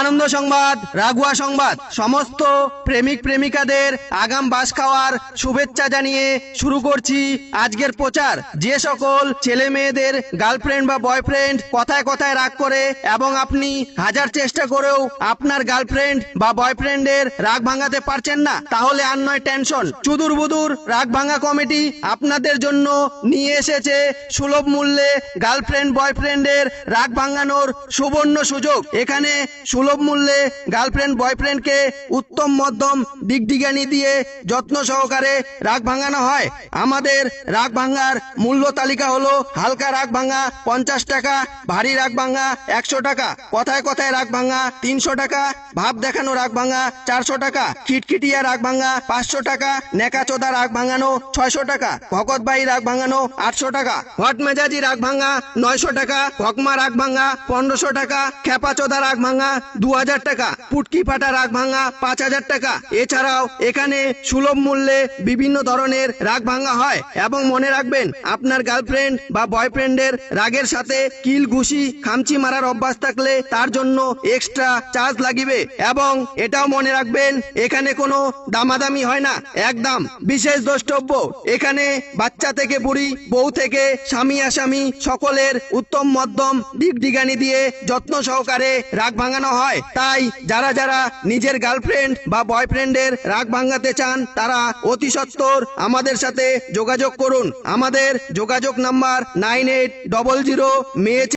আনন্দ সংবাদ, রাগুয়া সংবাদ। সমস্ত প্রেমিক প্রেমিকাদের আগাম বাস খাওয়ার শুভেচ্ছা জানিয়ে শুরু করছি আজকের প্রচার। যে সকল ছেলে মেয়েদের গার্লফ্রেন্ড বা বয়ফ্রেন্ড কথায় কথায় রাগ করে এবং আপনি হাজার চেষ্টা করেও আপনার গার্লফ্রেন্ড বা বয়ফ্রেন্ডের রাগ ভাঙাতে পারছেন না, তাহলে আর নয় টেনশন। চুদুর বুদুর রাগ ভাঙা কমিটি আপনাদের জন্য নিয়ে এসেছে সুলভ মূল্যে গার্লফ্রেন্ড বয়ফ্রেন্ডের রাগ ভাঙানোর সুবর্ণ সুযোগ। এখানে সুলভ মূল্যে গার্লফ্রেন্ড বয়ফ্রেন্ডকে উত্তম মধ্যম দিগদিগানি দিয়ে যত্ন সহকারে রাগ ভাঙানো হয়। আমাদের রাগ ভাঙার মূল্য তালিকা হলো: হালকা রাগ ভাঙা 50 টাকা, ভারী রাগ ভাঙা 100 টাকা, কথায় কথায় রাগ ভাঙা 300 টাকা, ভাব দেখানো রাগ ভাঙা 400 টাকা, খিটখিটিয়া রাগ ভাঙা 500 টাকা, নেকাচোদা রাগ ভাঙানো 600 টাকা, ভকতবাই রাগ ভাঙানো 800 টাকা, হট মেজাজি রাগ ভাঙা 900 টাকা, ভকমা রাগ ভাঙা 1500 টাকা, খেপাচোদা রাগ ভাঙা 2000 টাকা, পুটকি ফাটা রাগ ভাঙা 5000 টাকা। এছাড়াও এখানে সুলভ মূল্যে বিভিন্ন ধরনের রাগ ভাঙা হয়। এবং মনে রাখবেন, আপনার গার্লফ্রেন্ড বা বয়ফ্রেন্ডের রাগের সাথে কিল ঘুষি খামচি মারার অভ্যাস থাকলে তার জন্য এক্সট্রা চার্জ লাগিবে। এবং এটাও মনে রাখবেন, এখানে কোনো দামাদামি হয় না, একদম বিশেষ দ্রষ্টব্য। এখানে বাচ্চা থেকে বুড়ি, বউ থেকে স্বামী আসামি সকলের উত্তম মধ্যম দিগদিগানি দিয়ে যত্ন সহকারে রাগ ভাঙানো হয়। তাই যারা যারা নিজের গার্লফ্রেন্ড বা বয়ফ্রেন্ডের রাগ ভাঙাতে চান তারা অতি সত্বর আমাদের সাথে যোগাযোগ করুন। আমাদের যোগাযোগ নাম্বার 9800 মেয়ে